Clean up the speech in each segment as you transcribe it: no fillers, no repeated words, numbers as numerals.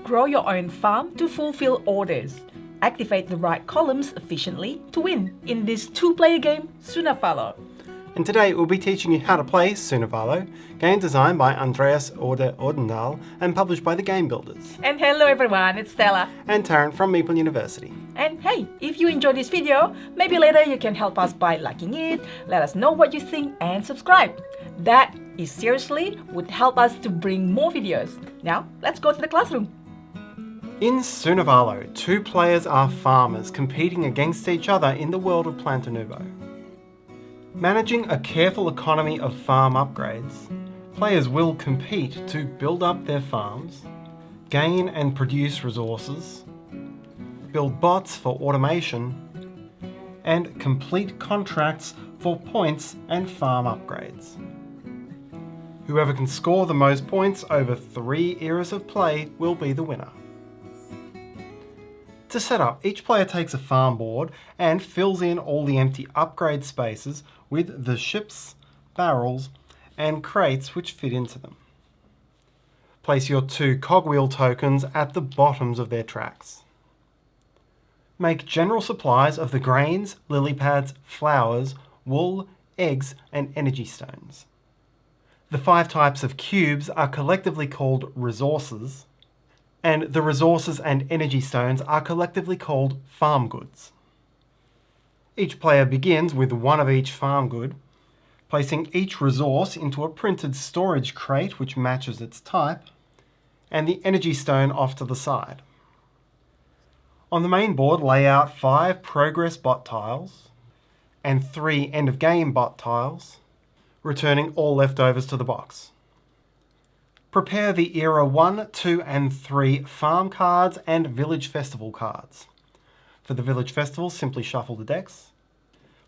grow your own farm to fulfill orders. Activate the right columns efficiently to win in this two-player game, Suna Valo. And today we'll be teaching you how to play Suna Valo, game designed by Andreas Ordendal and published by the Game Builders. And hello everyone, it's Stella. And Tarrant from Meeple University. And hey, if you enjoyed this video, maybe later you can help us by liking it, let us know what you think and subscribe. That is seriously would help us to bring more videos. Now, let's go to the classroom. In Suna Valo, two players are farmers competing against each other in the world of Planta Nouveau. Managing a careful economy of farm upgrades, players will compete to build up their farms, gain and produce resources, build bots for automation, and complete contracts for points and farm upgrades. Whoever can score the most points over 3 eras of play will be the winner. To set up, each player takes a farm board and fills in all the empty upgrade spaces with the ships, barrels, and crates which fit into them. Place your 2 cogwheel tokens at the bottoms of their tracks. Make general supplies of the grains, lily pads, flowers, wool, eggs, and energy stones. The 5 types of cubes are collectively called resources, and the resources and energy stones are collectively called farm goods. Each player begins with 1 of each farm good, placing each resource into a printed storage crate which matches its type, and the energy stone off to the side. On the main board, lay out 5 progress bot tiles and 3 end of game bot tiles, returning all leftovers to the box. Prepare the Era 1, 2 and 3 farm cards and Village Festival cards. For the Village Festival, simply shuffle the decks.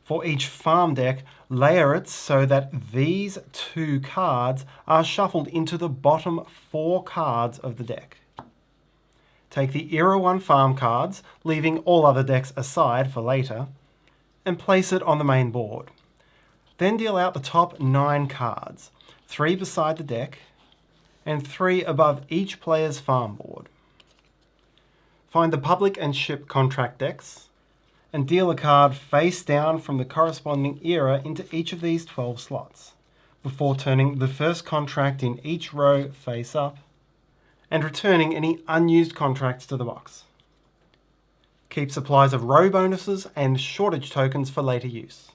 For each farm deck, layer it so that these 2 cards are shuffled into the bottom 4 cards of the deck. Take the Era 1 farm cards, leaving all other decks aside for later, and place it on the main board. Then deal out the top 9 cards, 3 beside the deck, and 3 above each player's farm board. Find the public and ship contract decks, and deal a card face down from the corresponding era into each of these 12 slots, before turning the first contract in each row face up, and returning any unused contracts to the box. Keep supplies of row bonuses and shortage tokens for later use.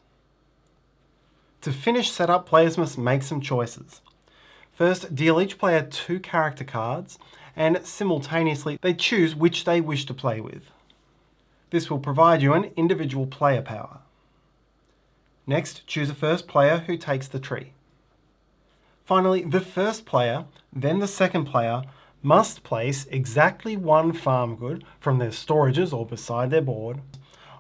To finish setup, players must make some choices. First, deal each player 2 character cards, and simultaneously they choose which they wish to play with. This will provide you an individual player power. Next, choose a first player who takes the tree. Finally, the first player, then the second player, must place exactly 1 farm good from their storages or beside their board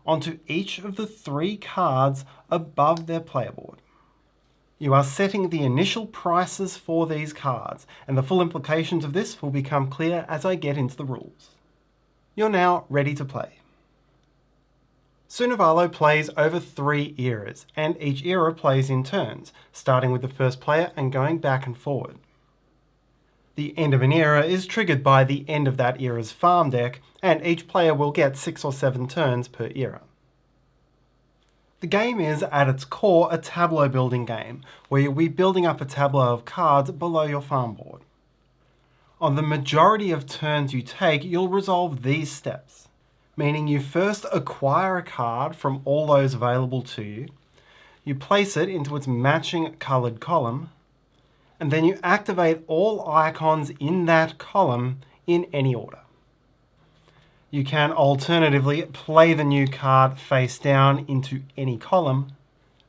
onto each of the 3 cards above their player board. You are setting the initial prices for these cards, and the full implications of this will become clear as I get into the rules. You're now ready to play. Suna Valo plays over 3 eras, and each era plays in turns, starting with the first player and going back and forward. The end of an era is triggered by the end of that era's farm deck, and each player will get 6 or 7 turns per era. The game is, at its core, a tableau building game, where you'll be building up a tableau of cards below your farm board. On the majority of turns you take, you'll resolve these steps, meaning you first acquire a card from all those available to you, you place it into its matching coloured column, and then you activate all icons in that column in any order. You can alternatively play the new card face down into any column,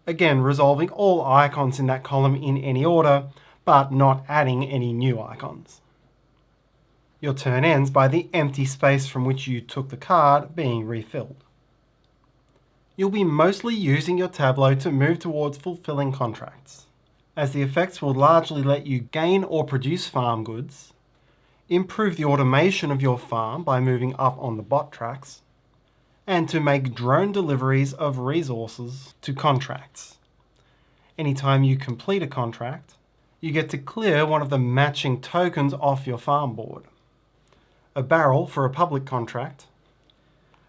again resolving all icons in that column in any order, but not adding any new icons. Your turn ends by the empty space from which you took the card being refilled. You'll be mostly using your tableau to move towards fulfilling contracts, as the effects will largely let you gain or produce farm goods, improve the automation of your farm by moving up on the bot tracks, and to make drone deliveries of resources to contracts. Anytime you complete a contract, you get to clear one of the matching tokens off your farm board. a barrel for a public contract,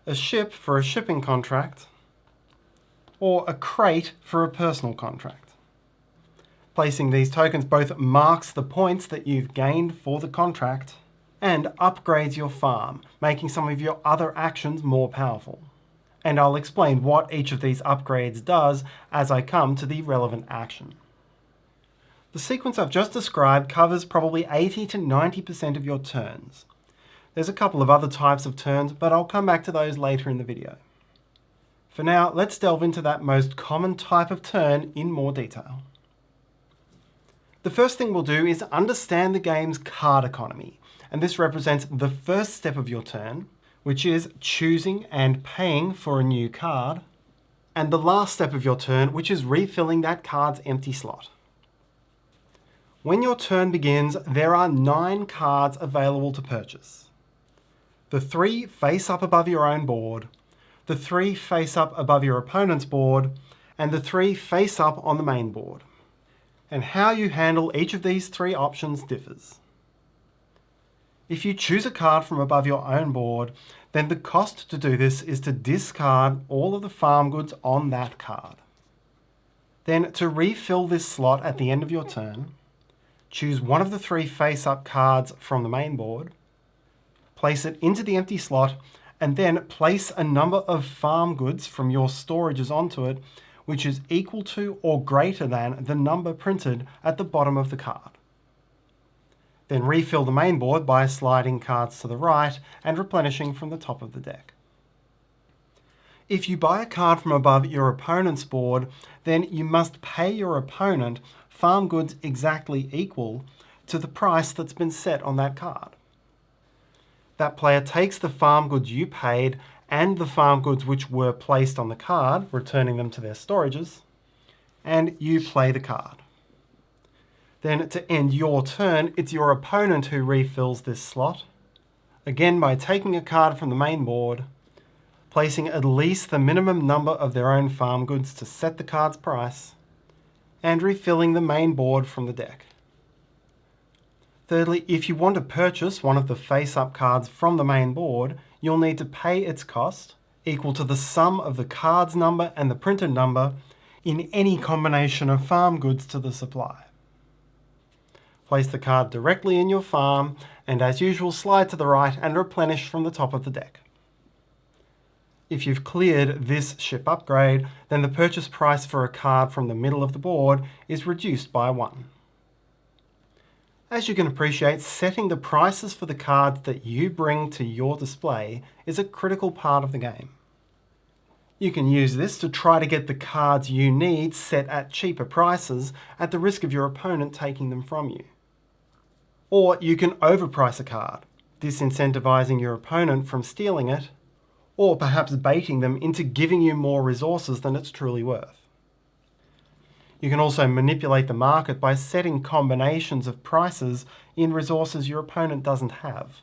a ship for a shipping contract, or a crate for a personal contract. Placing these tokens both marks the points that you've gained for the contract and upgrades your farm, making some of your other actions more powerful. And I'll explain what each of these upgrades does as I come to the relevant action. The sequence I've just described covers probably 80 to 90% of your turns. There's a couple of other types of turns, but I'll come back to those later in the video. For now, let's delve into that most common type of turn in more detail. The first thing we'll do is understand the game's card economy, and this represents the first step of your turn, which is choosing and paying for a new card, and the last step of your turn, which is refilling that card's empty slot. When your turn begins, there are 9 cards available to purchase. The 3 face up above your own board, the 3 face up above your opponent's board, and the 3 face up on the main board. And how you handle each of these 3 options differs. If you choose a card from above your own board, then the cost to do this is to discard all of the farm goods on that card. Then to refill this slot at the end of your turn, choose one of the 3 face-up cards from the main board, place it into the empty slot, and then place a number of farm goods from your storages onto it, which is equal to or greater than the number printed at the bottom of the card. Then refill the main board by sliding cards to the right and replenishing from the top of the deck. If you buy a card from above your opponent's board, then you must pay your opponent farm goods exactly equal to the price that's been set on that card. That player takes the farm goods you paid and the farm goods which were placed on the card, returning them to their storages, and you play the card. Then to end your turn, it's your opponent who refills this slot, again by taking a card from the main board, placing at least the minimum number of their own farm goods to set the card's price, and refilling the main board from the deck. Thirdly, if you want to purchase one of the face-up cards from the main board, you'll need to pay its cost, equal to the sum of the card's number and the printed number, in any combination of farm goods to the supply. Place the card directly in your farm, and as usual slide to the right and replenish from the top of the deck. If you've cleared this ship upgrade, then the purchase price for a card from the middle of the board is reduced by 1. As you can appreciate, setting the prices for the cards that you bring to your display is a critical part of the game. You can use this to try to get the cards you need set at cheaper prices at the risk of your opponent taking them from you. Or you can overprice a card, disincentivizing your opponent from stealing it, or perhaps baiting them into giving you more resources than it's truly worth. You can also manipulate the market by setting combinations of prices in resources your opponent doesn't have,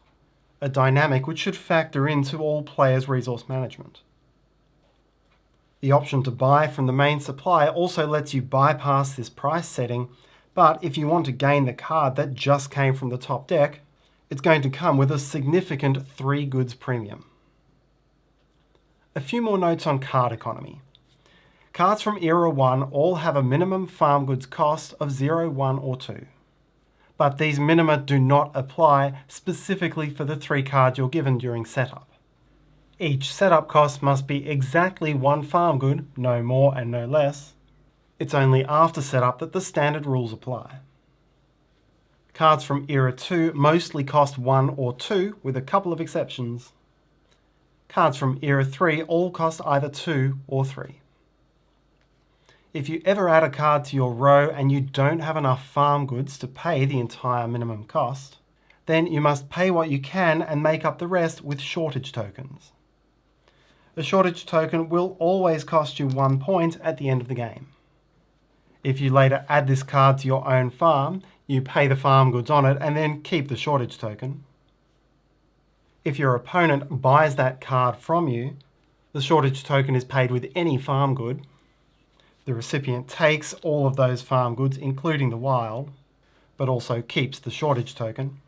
a dynamic which should factor into all players' resource management. The option to buy from the main supply also lets you bypass this price setting, but if you want to gain the card that just came from the top deck, it's going to come with a significant 3 goods premium. A few more notes on card economy. Cards from Era 1 all have a minimum farm goods cost of 0, 1 or 2. But these minima do not apply specifically for the 3 cards you're given during setup. Each setup cost must be exactly 1 farm good, no more and no less. It's only after setup that the standard rules apply. Cards from Era 2 mostly cost 1 or 2, with a couple of exceptions. Cards from Era 3 all cost either 2 or 3. If you ever add a card to your row and you don't have enough farm goods to pay the entire minimum cost, then you must pay what you can and make up the rest with shortage tokens. A shortage token will always cost you 1 point at the end of the game. If you later add this card to your own farm, you pay the farm goods on it and then keep the shortage token. If your opponent buys that card from you, the shortage token is paid with any farm good. The recipient takes all of those farm goods, including the wild, but also keeps the shortage token.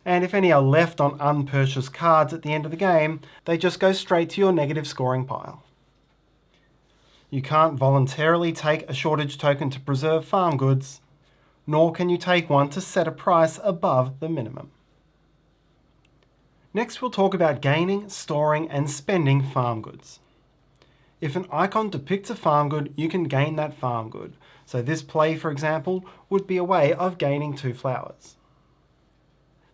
and if any are left on unpurchased cards at the end of the game, they just go straight to your negative scoring pile. You can't voluntarily take a shortage token to preserve farm goods, nor can you take one to set a price above the minimum. Next, we'll talk about gaining, storing, and spending farm goods. If an icon depicts a farm good, you can gain that farm good. So this play, for example, would be a way of gaining 2 flowers.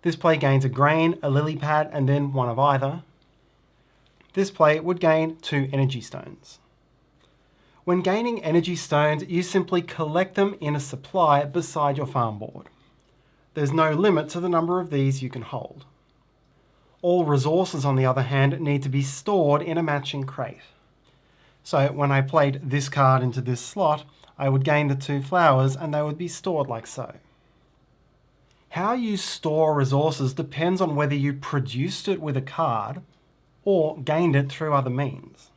This play gains a grain, a lily pad, and then one of either. This play would gain 2 energy stones. When gaining energy stones, you simply collect them in a supply beside your farm board. There's no limit to the number of these you can hold. All resources, on the other hand, need to be stored in a matching crate. So when I played this card into this slot, I would gain the 2 flowers and they would be stored like so. How you store resources depends on whether you produced it with a card or gained it through other means.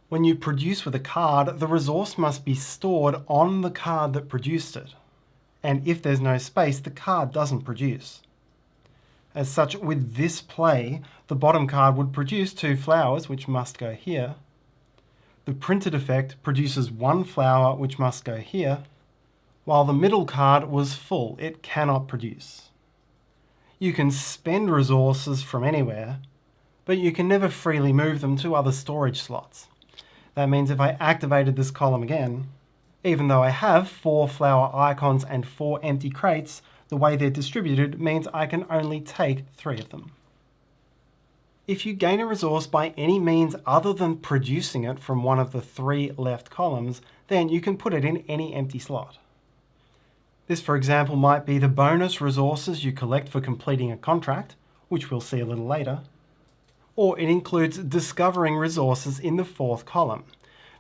When you produce with a card, the resource must be stored on the card that produced it. And if there's no space, the card doesn't produce. As such, with this play, the bottom card would produce 2 flowers, which must go here. The printed effect produces 1 flower, which must go here, while the middle card was full. It cannot produce. You can spend resources from anywhere, but you can never freely move them to other storage slots. That means if I activated this column again, even though I have 4 flower icons and 4 empty crates, the way they're distributed means I can only take 3 of them. If you gain a resource by any means other than producing it from one of the 3 left columns, then you can put it in any empty slot. This, for example, might be the bonus resources you collect for completing a contract, which we'll see a little later, or it includes discovering resources in the 4th column.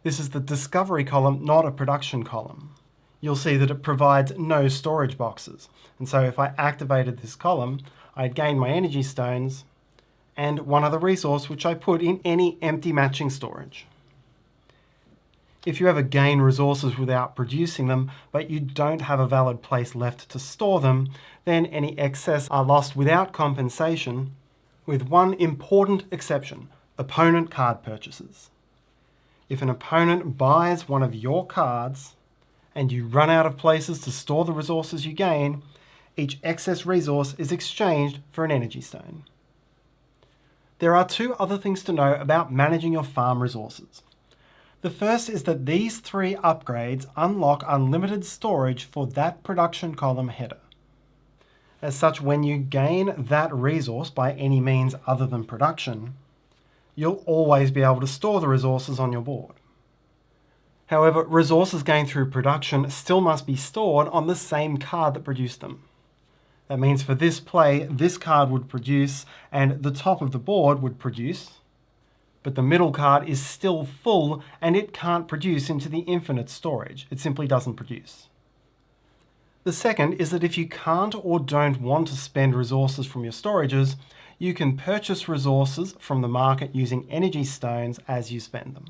This is the discovery column, not a production column. You'll see that it provides no storage boxes, and so if I activated this column, I'd gain my energy stones and one other resource which I put in any empty matching storage. If you ever gain resources without producing them, but you don't have a valid place left to store them, then any excess are lost without compensation, with one important exception: opponent card purchases. If an opponent buys one of your cards and you run out of places to store the resources you gain, each excess resource is exchanged for an energy stone. There are 2 other things to know about managing your farm resources. The first is that these 3 upgrades unlock unlimited storage for that production column header. As such, when you gain that resource by any means other than production, you'll always be able to store the resources on your board. However, resources gained through production still must be stored on the same card that produced them. That means for this play, this card would produce and the top of the board would produce, but the middle card is still full and it can't produce into the infinite storage. It simply doesn't produce. The second is that if you can't or don't want to spend resources from your storages, you can purchase resources from the market using energy stones as you spend them.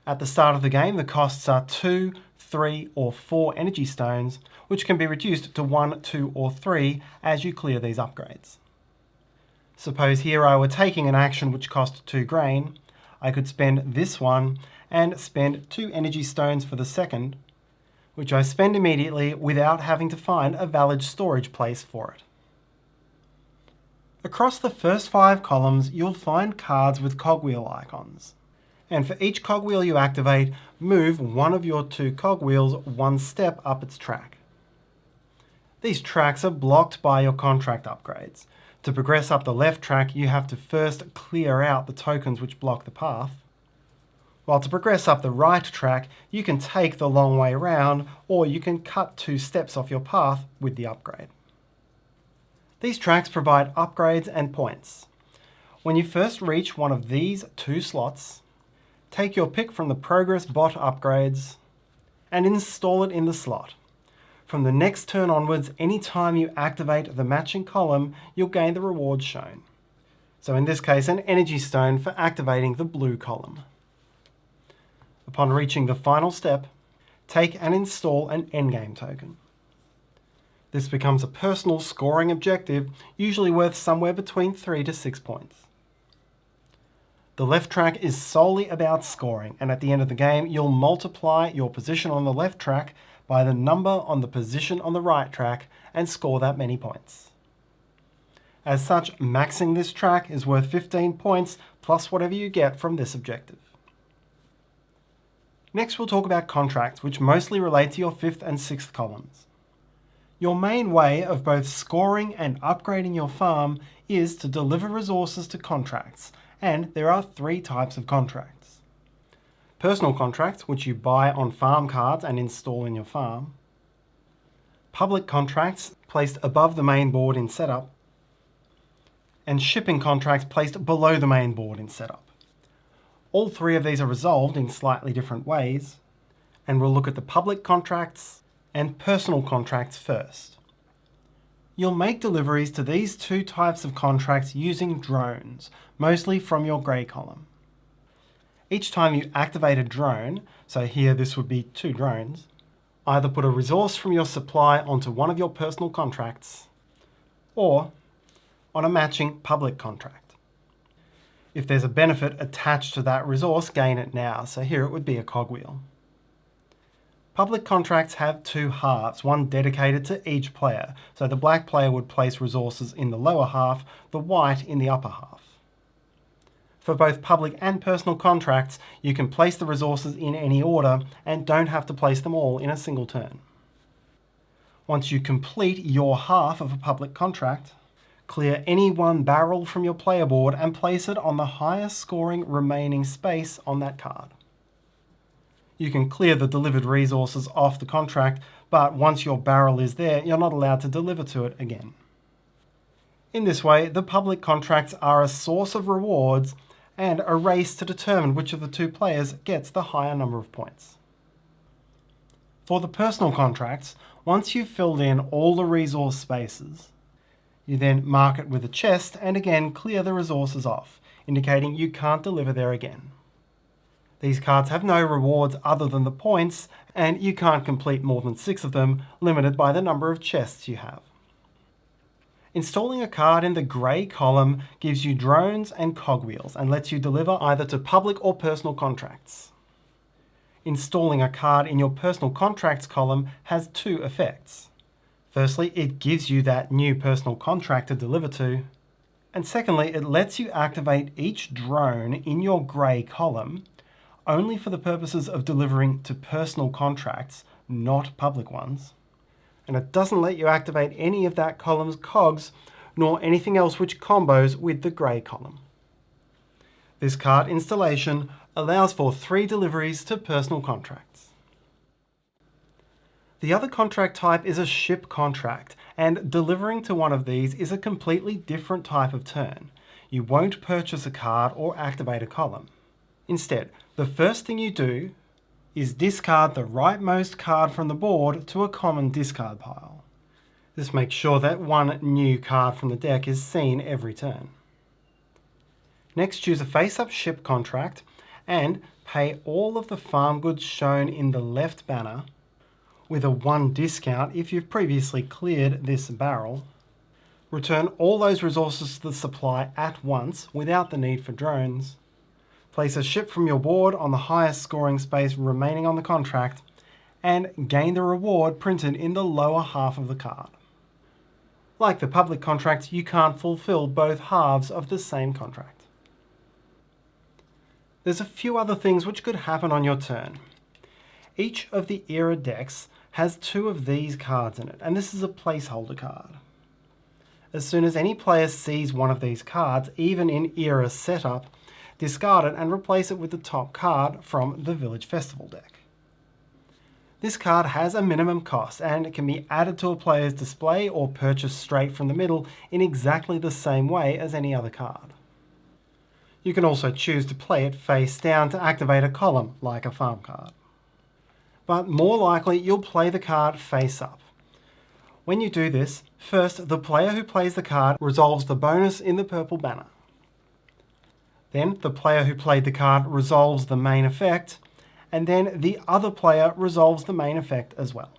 At the start of the game, the costs are 2, 3, or 4 energy stones, which can be reduced to 1, 2, or 3 as you clear these upgrades. Suppose here I were taking an action which cost 2 grain. I could spend this one and spend 2 energy stones for the second, which I spend immediately without having to find a valid storage place for it. Across the first 5 columns, you'll find cards with cogwheel icons. And for each cogwheel you activate, move one of your 2 cogwheels 1 step up its track. These tracks are blocked by your contract upgrades. To progress up the left track, you have to first clear out the tokens which block the path, while to progress up the right track, you can take the long way round, or you can cut 2 steps off your path with the upgrade. These tracks provide upgrades and points. When you first reach one of these 2 slots, take your pick from the progress bot upgrades and install it in the slot. From the next turn onwards, any time you activate the matching column, you'll gain the rewards shown. So in this case, an energy stone for activating the blue column. Upon reaching the final step, take and install an endgame token. This becomes a personal scoring objective, usually worth somewhere between 3 to 6 points. The left track is solely about scoring, and at the end of the game, you'll multiply your position on the left track by the number on the position on the right track and score that many points. As such, maxing this track is worth 15 points plus whatever you get from this objective. Next, we'll talk about contracts, which mostly relate to your 5th and 6th columns. Your main way of both scoring and upgrading your farm is to deliver resources to contracts, and there are 3 types of contracts. Personal contracts, which you buy on farm cards and install in your farm. Public contracts, placed above the main board in setup. And shipping contracts placed below the main board in setup. All 3 of these are resolved in slightly different ways, and we'll look at the public contracts and personal contracts first. You'll make deliveries to these 2 types of contracts using drones, mostly from your grey column. Each time you activate a drone, so here this would be 2 drones, either put a resource from your supply onto one of your personal contracts, or on a matching public contract. If there's a benefit attached to that resource, gain it now, so here it would be a cogwheel. Public contracts have 2 halves, one dedicated to each player, so the black player would place resources in the lower half, the white in the upper half. For both public and personal contracts, you can place the resources in any order and don't have to place them all in a single turn. Once you complete your half of a public contract, clear any one barrel from your player board and place it on the highest scoring remaining space on that card. You can clear the delivered resources off the contract, but once your barrel is there, you're not allowed to deliver to it again. In this way, the public contracts are a source of rewards and a race to determine which of the 2 players gets the higher number of points. For the personal contracts, once you've filled in all the resource spaces, you then mark it with a chest and again clear the resources off, indicating you can't deliver there again. These cards have no rewards other than the points, and you can't complete more than 6 of them, limited by the number of chests you have. Installing a card in the grey column gives you drones and cogwheels and lets you deliver either to public or personal contracts. Installing a card in your personal contracts column has 2 effects. Firstly, it gives you that new personal contract to deliver to, and secondly, it lets you activate each drone in your grey column only for the purposes of delivering to personal contracts, not public ones. And it doesn't let you activate any of that column's cogs, nor anything else which combos with the grey column. This card installation allows for 3 deliveries to personal contracts. The other contract type is a ship contract, and delivering to one of these is a completely different type of turn. You won't purchase a card or activate a column. Instead, the first thing you do is discard the rightmost card from the board to a common discard pile. This makes sure that one new card from the deck is seen every turn. Next, choose a face-up ship contract and pay all of the farm goods shown in the left banner with a 1 discount if you've previously cleared this barrel. Return all those resources to the supply at once without the need for drones. Place a ship from your board on the highest scoring space remaining on the contract, and gain the reward printed in the lower half of the card. Like the public contract, you can't fulfill both halves of the same contract. There's a few other things which could happen on your turn. Each of the era decks has 2 of these cards in it, and this is a placeholder card. As soon as any player sees one of these cards, even in era setup, discard it and replace it with the top card from the Village Festival deck. This card has a minimum cost and it can be added to a player's display or purchased straight from the middle in exactly the same way as any other card. You can also choose to play it face down to activate a column, like a farm card. But more likely, you'll play the card face up. When you do this, first the player who plays the card resolves the bonus in the purple banner. Then the player who played the card resolves the main effect, and then the other player resolves the main effect as well.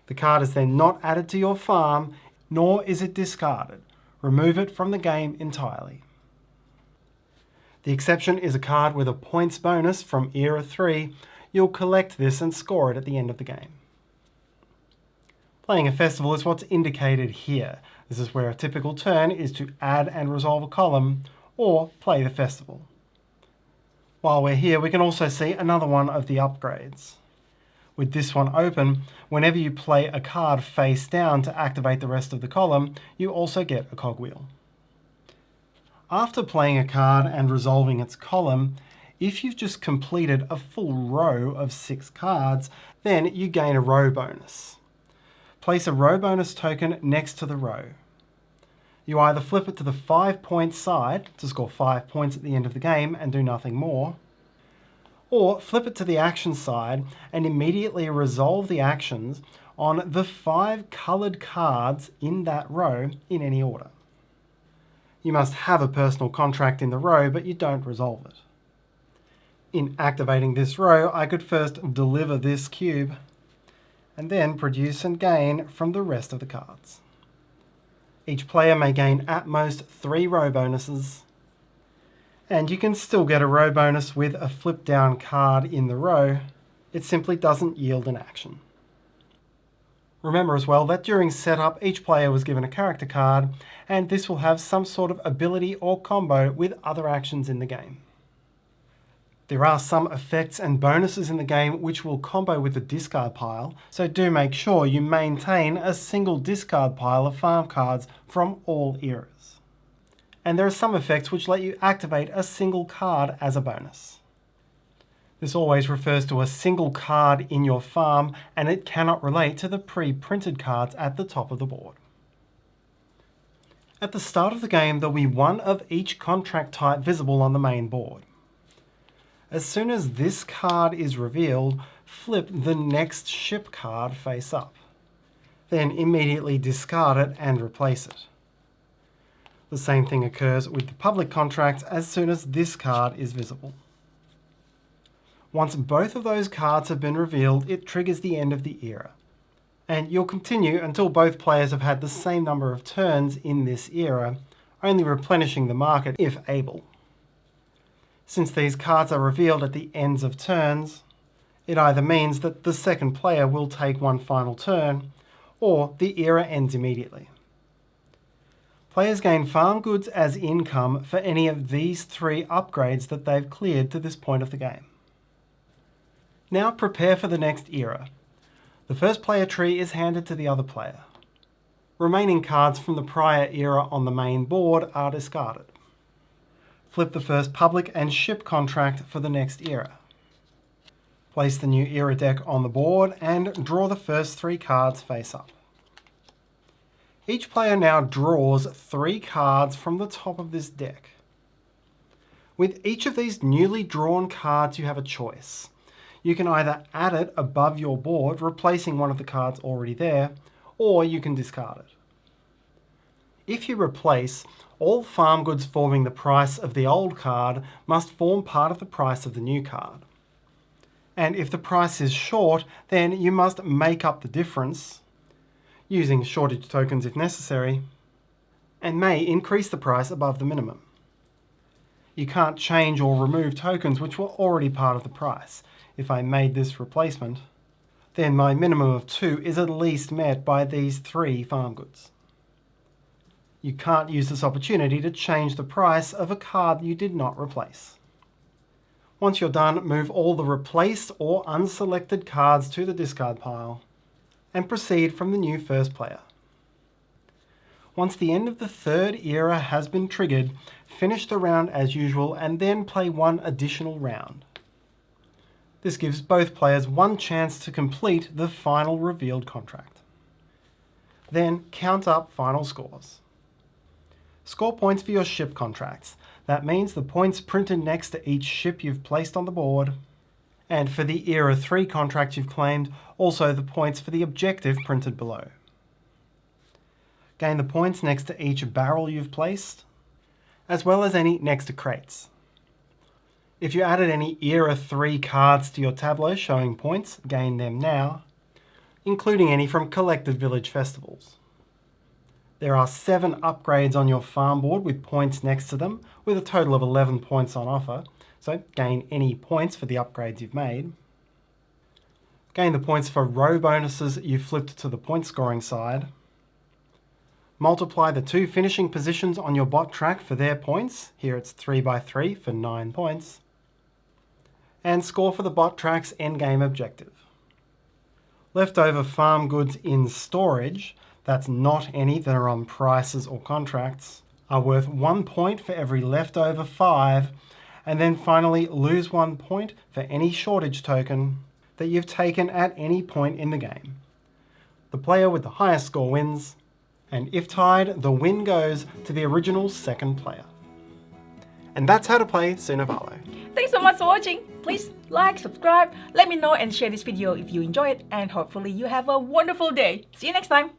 The card is then not added to your farm, nor is it discarded. Remove it from the game entirely. The exception is a card with a points bonus from Era 3. You'll collect this and score it at the end of the game. Playing a festival is what's indicated here. This is where a typical turn is to add and resolve a column, or play the festival. While we're here, we can also see another one of the upgrades. With this one open, whenever you play a card face down to activate the rest of the column, you also get a cogwheel. After playing a card and resolving its column, if you've just completed a full row of 6 cards, then you gain a row bonus. Place a row bonus token next to the row. You either flip it to the 5-point side to score 5 points at the end of the game and do nothing more, or flip it to the action side and immediately resolve the actions on the 5 coloured cards in that row in any order. You must have a personal contract in the row, but you don't resolve it. In activating this row, I could first deliver this cube and then produce and gain from the rest of the cards. Each player may gain at most 3 row bonuses, and you can still get a row bonus with a flip down card in the row. It simply doesn't yield an action. Remember as well that during setup each player was given a character card, and this will have some sort of ability or combo with other actions in the game. There are some effects and bonuses in the game which will combo with the discard pile, so do make sure you maintain a single discard pile of farm cards from all eras. And there are some effects which let you activate a single card as a bonus. This always refers to a single card in your farm, and it cannot relate to the pre-printed cards at the top of the board. At the start of the game, there'll be one of each contract type visible on the main board. As soon as this card is revealed, flip the next ship card face up. Then immediately discard it and replace it. The same thing occurs with the public contracts as soon as this card is visible. Once both of those cards have been revealed, it triggers the end of the era. And you'll continue until both players have had the same number of turns in this era, only replenishing the market if able. Since these cards are revealed at the ends of turns, it either means that the second player will take one final turn, or the era ends immediately. Players gain farm goods as income for any of these 3 upgrades that they've cleared to this point of the game. Now prepare for the next era. The first player tree is handed to the other player. Remaining cards from the prior era on the main board are discarded. Flip the first public and ship contract for the next era. Place the new era deck on the board and draw the first 3 cards face up. Each player now draws 3 cards from the top of this deck. With each of these newly drawn cards, you have a choice. You can either add it above your board, replacing one of the cards already there, or you can discard it. If you replace, all farm goods forming the price of the old card must form part of the price of the new card. And if the price is short, then you must make up the difference, using shortage tokens if necessary, and may increase the price above the minimum. You can't change or remove tokens which were already part of the price. If I made this replacement, then my minimum of 2 is at least met by these 3 farm goods. You can't use this opportunity to change the price of a card you did not replace. Once you're done, move all the replaced or unselected cards to the discard pile and proceed from the new first player. Once the end of the 3rd era has been triggered, finish the round as usual and then play one additional round. This gives both players one chance to complete the final revealed contract. Then count up final scores. Score points for your ship contracts. That means the points printed next to each ship you've placed on the board. And for the Era 3 contract you've claimed, also the points for the objective printed below. Gain the points next to each barrel you've placed, as well as any next to crates. If you added any Era 3 cards to your tableau showing points, gain them now. including any from collected village festivals. There are 7 upgrades on your farm board with points next to them, with a total of 11 points on offer, so gain any points for the upgrades you've made. Gain the points for row bonuses you flipped to the point scoring side. Multiply the 2 finishing positions on your bot track for their points, here it's 3 by 3 for 9 points. And score for the bot track's endgame objective. Leftover farm goods in storage, that's not any that are on prices or contracts, are worth 1 point for every leftover 5, and then finally lose 1 point for any shortage token that you've taken at any point in the game. The player with the highest score wins, and if tied, the win goes to the original second player. And that's how to play Suna Valo. Thanks so much for watching. Please like, subscribe, let me know and share this video if you enjoy it, and hopefully you have a wonderful day. See you next time.